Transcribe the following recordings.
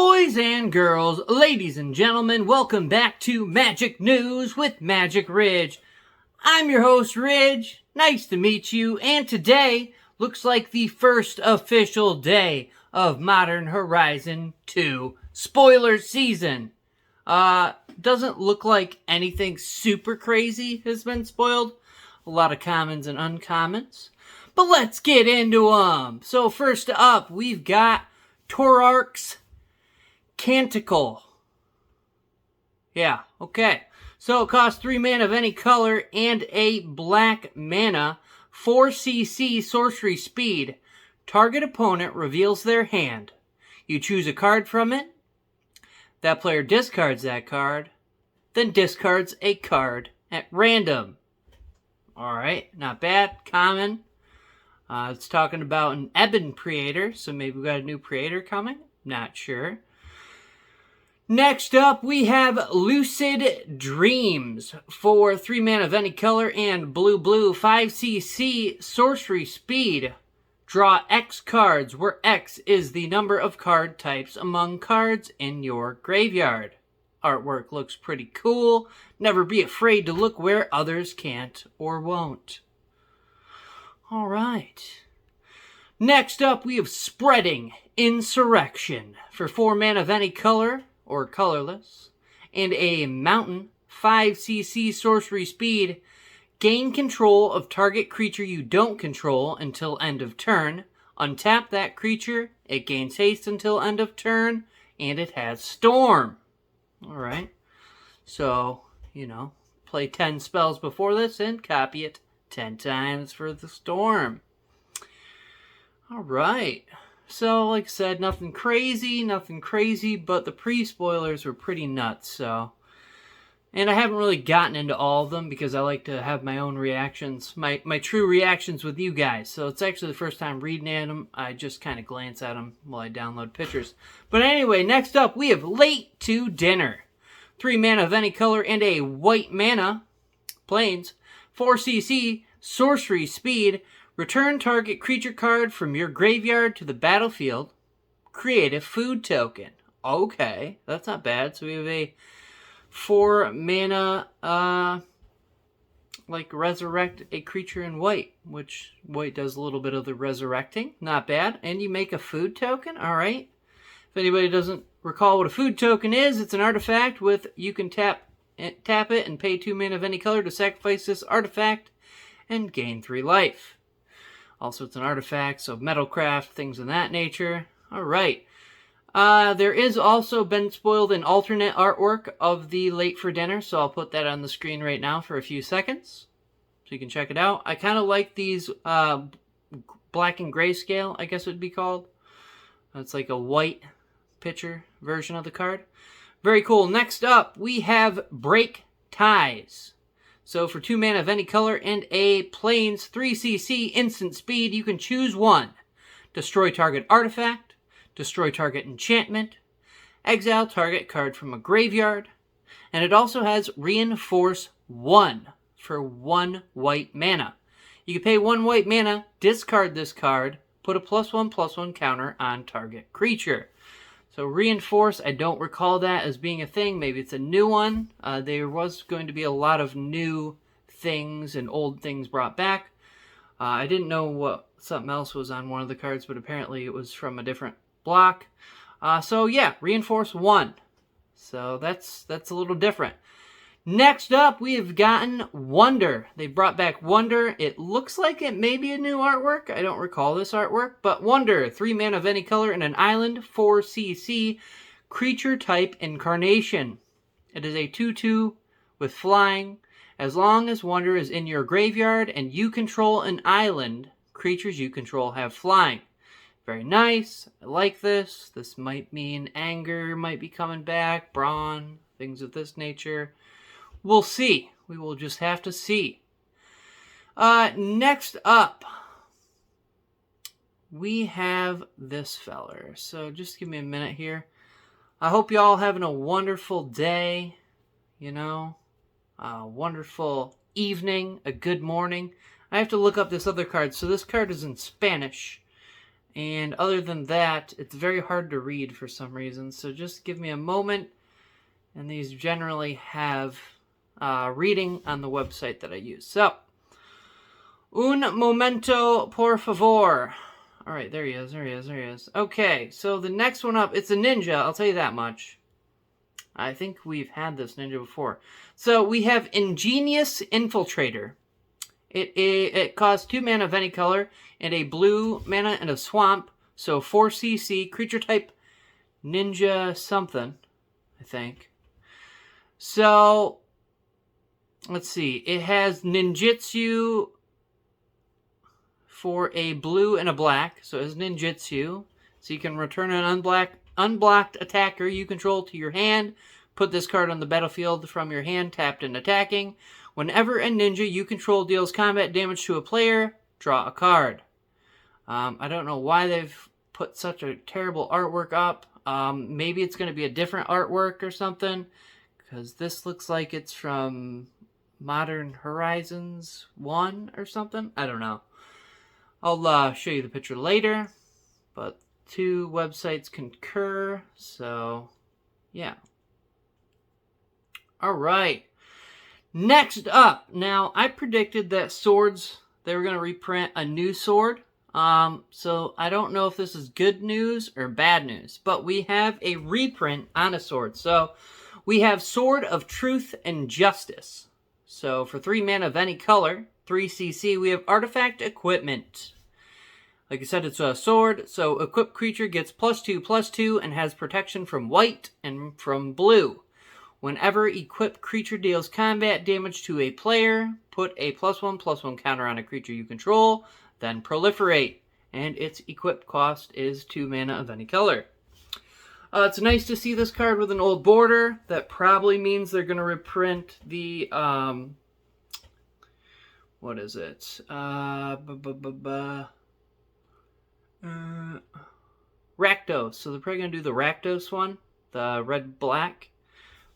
Boys and girls, ladies and gentlemen, welcome back to Magic News with Magic Ridge. I'm your host, Ridge. Nice to meet you, and today looks like the first official day of Modern Horizon 2 spoiler season. Doesn't look like anything super crazy has been spoiled. A lot of commons and uncommons. But let's get into them. So first up, we've got Torarx Canticle. Yeah, okay. So it costs 3 mana of any color and a black mana, 4cc sorcery speed. Target opponent reveals their hand. You choose a card from it. That player discards that card, then discards a card at random. Alright, not bad. Common. It's talking about an Ebon Creator, so maybe we got a new Creator coming. Not sure. Next up, we have Lucid Dreams for 3 mana of any color and blue, 5cc sorcery speed. Draw X cards, where X is the number of card types among cards in your graveyard. Artwork looks pretty cool. Never be afraid to look where others can't or won't. Alright. Next up, we have Spreading Insurrection for 4 mana of any color or colorless, and a mountain, 5cc sorcery speed. Gain control of target creature you don't control until end of turn. Untap that creature, it gains haste until end of turn, and it has Storm. Alright, so, play 10 spells before this and copy it 10 times for the Storm. Alright. So, like I said, nothing crazy, but the pre-spoilers were pretty nuts, so. And I haven't really gotten into all of them because I like to have my own reactions, my true reactions with you guys. So it's actually the first time reading at them. I just kind of glance at them while I download pictures. But anyway, next up, we have Late to Dinner. 3 mana of any color and a white mana, plains, 4cc, sorcery speed. Return target creature card from your graveyard to the battlefield. Create a food token. Okay, that's not bad. So we have a 4 mana, resurrect a creature in white, which white does a little bit of the resurrecting. Not bad. And you make a food token. All right. If anybody doesn't recall what a food token is, it's an artifact with you can tap it and pay 2 mana of any color to sacrifice this artifact and gain 3 life. Also, it's an artifact, so metalcraft, things of that nature. All right. There is also been spoiled an alternate artwork of the Late for Dinner, so I'll put that on the screen right now for a few seconds, so you can check it out. I kind of like these black and grayscale, I guess it would be called. It's like a white picture version of the card. Very cool. Next up, we have Break Ties. So for 2 mana of any color and a plains 3cc instant speed, you can choose one. Destroy target artifact, destroy target enchantment, exile target card from a graveyard, and it also has Reinforce 1 for 1 white mana. You can pay 1 white mana, discard this card, put a +1/+1 counter on target creature. So Reinforce, I don't recall that as being a thing. Maybe it's a new one. There was going to be a lot of new things and old things brought back. I didn't know what something else was on one of the cards, but apparently it was from a different block. So yeah, Reinforce 1. So that's a little different. Next up, we have gotten Wonder. They brought back Wonder. It looks like it may be a new artwork. I don't recall this artwork. But Wonder, 3 mana of any color and an island, 4cc, creature type incarnation. It is a 2/2 with flying. As long as Wonder is in your graveyard and you control an island, creatures you control have flying. Very nice. I like this. This might mean Anger might be coming back, Brawn, things of this nature. We'll see. We will just have to see. Next up, we have this feller. So just give me a minute here. I hope y'all having a wonderful day. A wonderful evening, a good morning. I have to look up this other card. So this card is in Spanish. And other than that, it's very hard to read for some reason. So just give me a moment. And these generally have reading on the website that I use. So, un momento, por favor. All right, there he is. Okay, so the next one up, it's a ninja, I'll tell you that much. I think we've had this ninja before. So we have Ingenious Infiltrator. It costs 2 mana of any color, and a blue mana and a swamp. So 4 CC, creature type ninja something, I think. So, let's see. It has ninjutsu for a blue and a black. So it has ninjutsu. So you can return an unblocked attacker you control to your hand. Put this card on the battlefield from your hand, tapped and attacking. Whenever a ninja you control deals combat damage to a player, draw a card. I don't know why they've put such a terrible artwork up. Maybe it's going to be a different artwork or something. Because this looks like it's from Modern Horizons 1 or something. I don't know. I'll show you the picture later. But 2 websites concur. So, yeah. Alright. Next up. Now, I predicted that swords, they were going to reprint a new sword. So I don't know if this is good news or bad news. But we have a reprint on a sword. So we have Sword of Truth and Justice. So for 3 mana of any color, 3 CC, we have Artifact Equipment. Like I said, it's a sword. So equipped creature gets +2/+2 and has protection from white and from blue. Whenever equipped creature deals combat damage to a player, put a +1/+1 counter on a creature you control, then proliferate. And its equipped cost is 2 mana of any color. It's nice to see this card with an old border. That probably means they're going to reprint the, what is it? Rakdos. So they're probably going to do the Rakdos one, the red-black.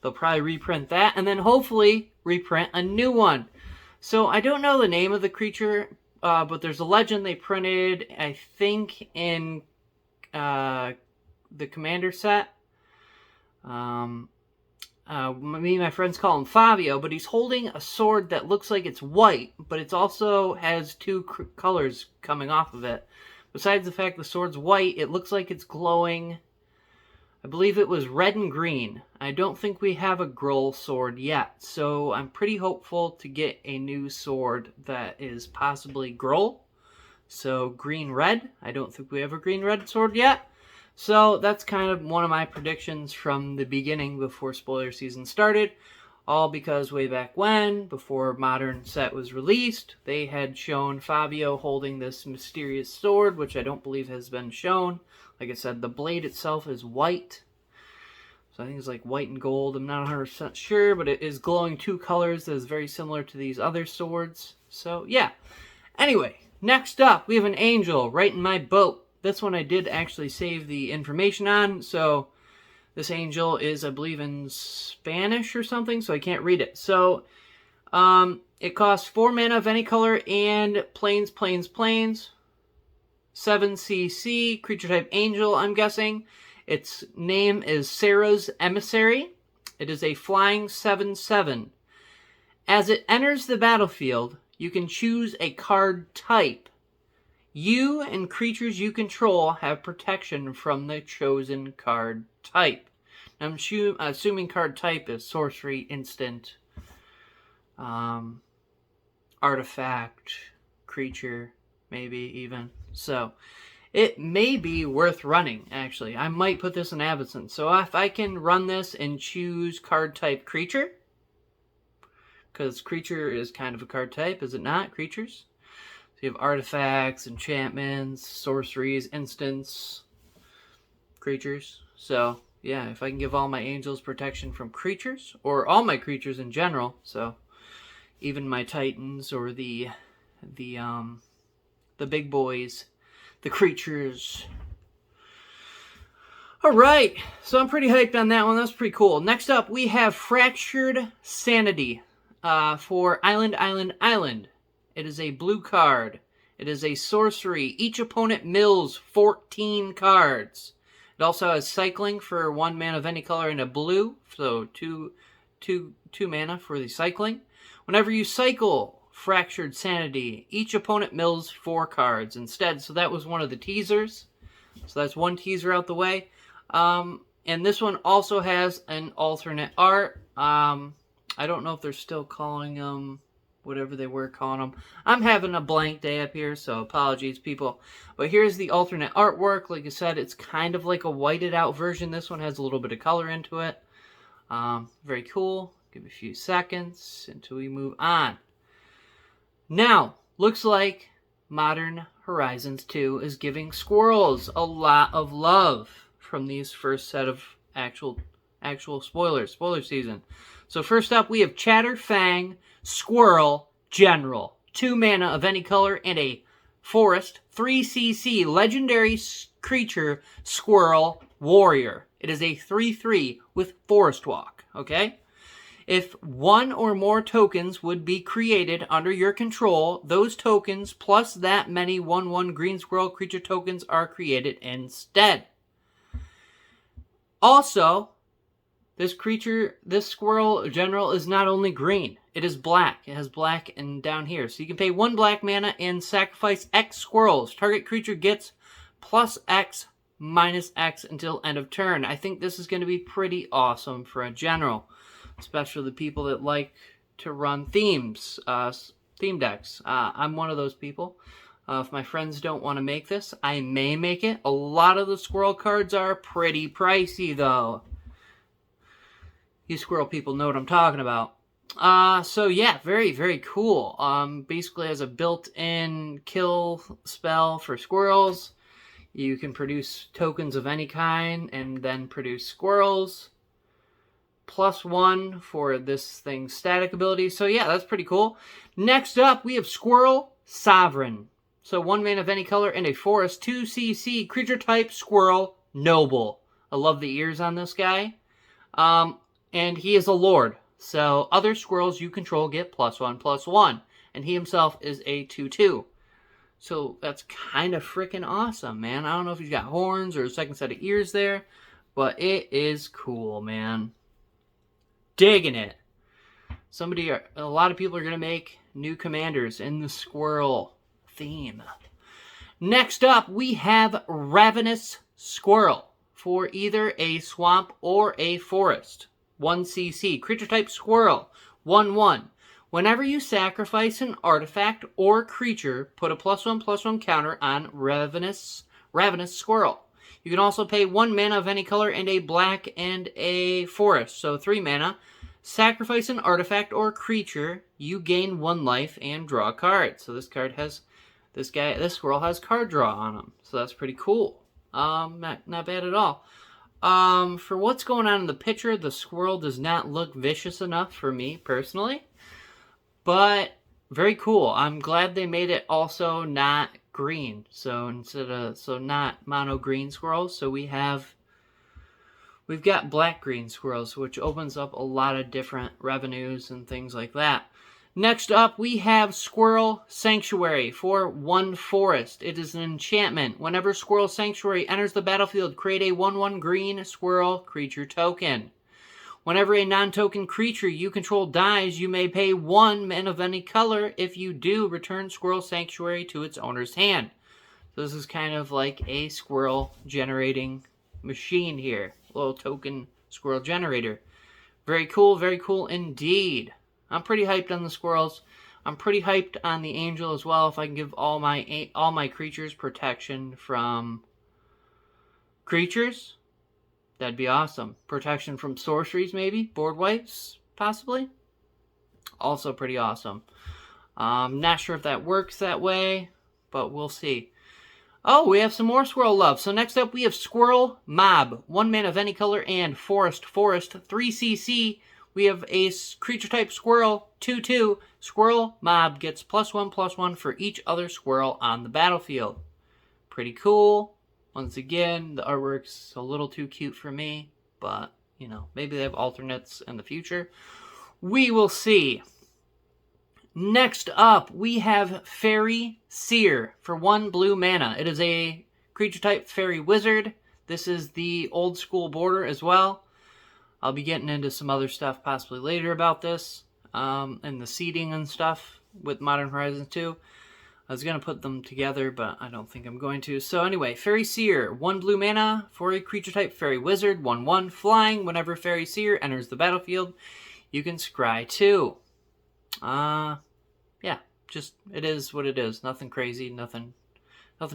They'll probably reprint that, and then hopefully reprint a new one. So I don't know the name of the creature, but there's a legend they printed, I think, in the Commander set. Me and my friends call him Fabio, but he's holding a sword that looks like it's white, but it also has 2 colors coming off of it. Besides the fact the sword's white, it looks like it's glowing. I believe it was red and green. I don't think we have a Gruul sword yet, so I'm pretty hopeful to get a new sword that is possibly Gruul. So green-red. I don't think we have a green-red sword yet. So that's kind of one of my predictions from the beginning before spoiler season started. All because way back when, before Modern set was released, they had shown Fabio holding this mysterious sword, which I don't believe has been shown. Like I said, the blade itself is white. So I think it's like white and gold. I'm not 100% sure, but it is glowing 2 colors that is very similar to these other swords. So yeah. Anyway, next up, we have an angel right in my boat. This one I did actually save the information on, so this angel is, I believe, in Spanish or something, so I can't read it. So, it costs 4 mana of any color and plains. 7 CC, creature type angel, I'm guessing. Its name is Sarah's Emissary. It is a flying 7/7. As it enters the battlefield, you can choose a card type. You and creatures you control have protection from the chosen card type. I'm assuming card type is sorcery, instant, artifact, creature, maybe even. So, it may be worth running, actually. I might put this in Avacyn. So if I can run this and choose card type creature, because creature is kind of a card type, is it not? Creatures? So you have artifacts, enchantments, sorceries, instants, creatures. So, yeah, if I can give all my angels protection from creatures, or all my creatures in general, so even my titans or the big boys, the creatures. Alright, so I'm pretty hyped on that one. That's pretty cool. Next up, we have Fractured Sanity for Island. It is a blue card. It is a sorcery. Each opponent mills 14 cards. It also has cycling for 1 mana of any color and a blue, so two mana for the cycling. Whenever you cycle Fractured Sanity, each opponent mills 4 cards instead. So that was one of the teasers. So that's one teaser out the way. And this one also has an alternate art. I don't know if they're still calling them whatever they were calling them. I'm having a blank day up here, so apologies, people. But here's the alternate artwork. Like I said, it's kind of like a whited out version. This one has a little bit of color into it. Very cool. Give it a few seconds until we move on. Now, looks like Modern Horizons 2 is giving squirrels a lot of love from these first set of actual spoiler season. So first up, we have Chatter, Fang, Squirrel, General. 2 mana of any color and a forest, 3 CC, legendary creature, Squirrel, Warrior. It is a 3/3 with Forest Walk, okay? If 1 or more tokens would be created under your control, those tokens plus that many 1/1 green squirrel creature tokens are created instead. Also, this Squirrel General is not only green, it is black. It has black and down here. So you can pay 1 black mana and sacrifice X squirrels. Target creature gets plus X minus X until end of turn. I think this is going to be pretty awesome for a general, especially the people that like to run theme decks. I'm one of those people. If my friends don't want to make this, I may make it. A lot of the squirrel cards are pretty pricey, though. You squirrel people know what I'm talking about. So yeah, very, very cool. Basically has a built-in kill spell for squirrels. You can produce tokens of any kind and then produce squirrels. +1 for this thing's static ability. So yeah, that's pretty cool. Next up, we have Squirrel Sovereign. So 1 mana of any color and a forest, 2 CC, creature type, Squirrel, Noble. I love the ears on this guy. And he is a lord. So other squirrels you control get +1/+1. And he himself is a 2/2. So that's kind of freaking awesome, man. I don't know if he's got horns or a second set of ears there, but it is cool, man. Digging it. A lot of people are going to make new commanders in the squirrel theme. Next up, we have Ravenous Squirrel for either a swamp or a forest. 1 CC. Creature type Squirrel. 1/1. Whenever you sacrifice an artifact or creature, put a +1/+1 counter on Ravenous Squirrel. You can also pay 1 mana of any color and a black and a forest. So 3 mana. Sacrifice an artifact or creature. You gain 1 life and draw a card. So this squirrel has card draw on him. So that's pretty cool. Not bad at all. For what's going on in the picture, the squirrel does not look vicious enough for me personally. But very cool. I'm glad they made it also not green. So not mono green squirrels. So we've got black green squirrels, which opens up a lot of different revenues and things like that. Next up, we have Squirrel Sanctuary for 1 forest. It is an enchantment. Whenever Squirrel Sanctuary enters the battlefield, create a 1/1 green squirrel creature token. Whenever a non-token creature you control dies, you may pay 1 mana of any color. If you do, return Squirrel Sanctuary to its owner's hand. So this is kind of like a squirrel generating machine here. A little token squirrel generator. Very cool indeed. I'm pretty hyped on the squirrels. I'm pretty hyped on the angel as well. If I can give all my creatures protection from creatures, that'd be awesome. Protection from sorceries, maybe. Board wipes, possibly. Also pretty awesome. Not sure if that works that way, but we'll see. Oh, we have some more squirrel love. So next up, we have Squirrel Mob. 1 mana of any color and forest, 3 CC. We have a creature type squirrel, 2/2. Squirrel Mob gets +1/+1 for each other squirrel on the battlefield. Pretty cool. Once again, the artwork's a little too cute for me, but, maybe they have alternates in the future. We will see. Next up, we have Fairy Seer for 1 blue mana. It is a creature type fairy wizard. This is the old school border as well. I'll be getting into some other stuff possibly later about this, and the seeding and stuff with Modern Horizons 2. I was going to put them together, but I don't think I'm going to. So anyway, Fairy Seer, 1 blue mana for a creature type fairy wizard, 1/1 flying. Whenever Fairy Seer enters the battlefield, you can scry 2. Yeah, just it is what it is. Nothing crazy, nothing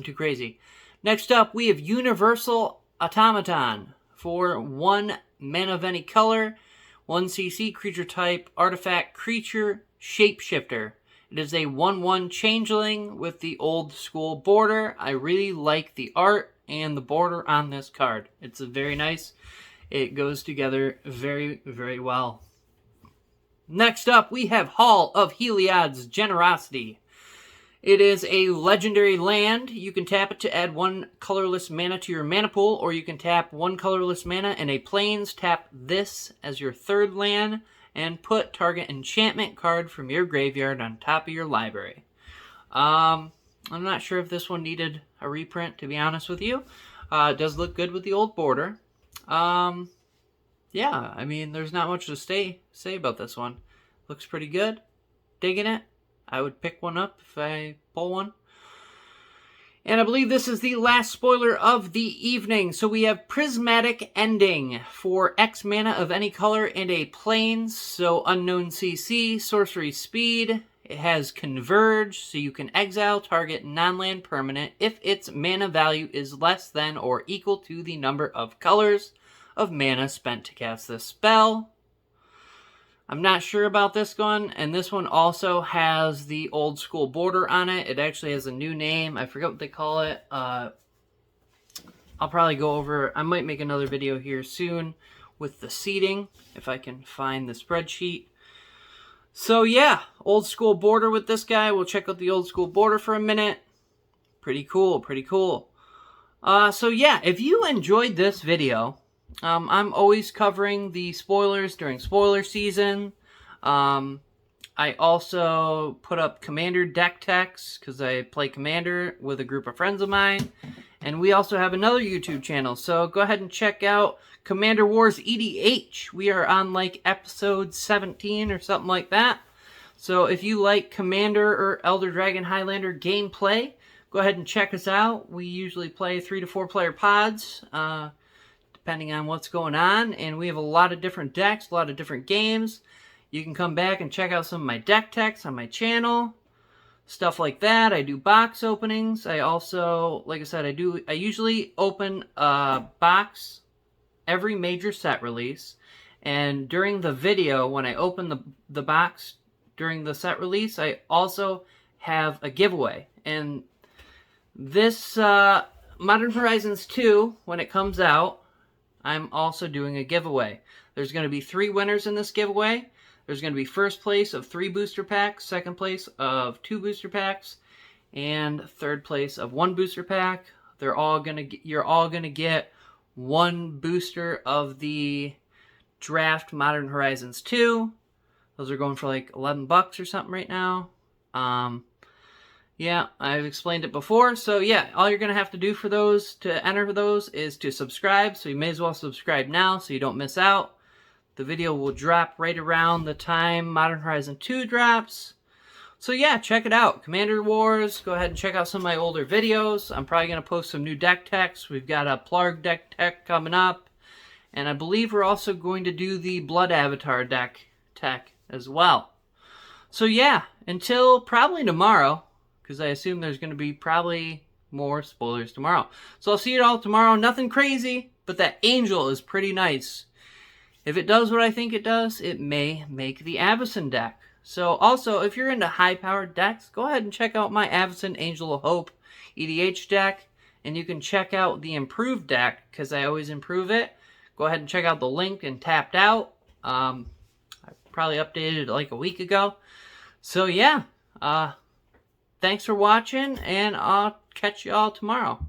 too crazy. Next up, we have Universal Automaton for 1 mana of any color, 1 CC creature type, artifact creature, shapeshifter. It is a 1/1 changeling with the old school border. I really like the art and the border on this card. It's very nice. It goes together very, very well. Next up, we have Hall of Heliads Generosity. It is a legendary land. You can tap it to add 1 colorless mana to your mana pool, or you can tap 1 colorless mana and a plains, tap this as your 3rd land, and put target enchantment card from your graveyard on top of your library. I'm not sure if this one needed a reprint, to be honest with you. It does look good with the old border. Yeah, I mean, there's not much to say about this one. Looks pretty good. Digging it. I would pick one up if I pull one. And I believe this is the last spoiler of the evening. So we have Prismatic Ending for X mana of any color and a plains. So unknown CC, sorcery speed. It has Converge, so you can exile target non-land permanent if its mana value is less than or equal to the number of colors of mana spent to cast this spell. I'm not sure about this one, and this one also has the old school border on it. It actually has a new name. I forget what they call it. I'll probably go over, I might make another video here soon with the seeding, if I can find the spreadsheet. So yeah, old school border with this guy. We'll check out the old school border for a minute. Pretty cool, pretty cool. So yeah, if you enjoyed this video, I'm always covering the spoilers during spoiler season. I also put up Commander deck techs because I play Commander with a group of friends of mine. And we also have another YouTube channel. So go ahead and check out Commander Wars EDH. We are on like episode 17 or something like that. So if you like Commander or Elder Dragon Highlander gameplay, go ahead and check us out. We usually play 3 to 4 player pods, depending on what's going on. And we have a lot of different decks, a lot of different games. You can come back and check out some of my deck techs on my channel. Stuff like that. I do box openings. I also, like I said, I usually open a box every major set release. And during the video, when I open the box during the set release, I also have a giveaway. And this Modern Horizons 2, when it comes out, I'm also doing a giveaway. There's going to be 3 winners in this giveaway. There's going to be first place of 3 booster packs, second place of 2 booster packs, and third place of 1 booster pack. You're all going to get 1 booster of the draft Modern Horizons 2. Those are going for like $11 or something right now. Yeah, I've explained it before. So yeah, all you're going to have to do for those, to enter those, is to subscribe. So you may as well subscribe now so you don't miss out. The video will drop right around the time Modern Horizon 2 drops. So yeah, check it out. Commander Wars. Go ahead and check out some of my older videos. I'm probably going to post some new deck techs. We've got a Plarg deck tech coming up. And I believe we're also going to do the Blood Avatar deck tech as well. So yeah, until probably tomorrow, because I assume there's going to be probably more spoilers tomorrow. So I'll see you all tomorrow. Nothing crazy, but that angel is pretty nice. If it does what I think it does, it may make the Avacyn deck. So also, if you're into high-powered decks, go ahead and check out my Avacyn Angel of Hope EDH deck. And you can check out the improved deck, because I always improve it. Go ahead and check out the link in Tapped Out. I probably updated it like a week ago. So yeah, thanks for watching, and I'll catch you all tomorrow.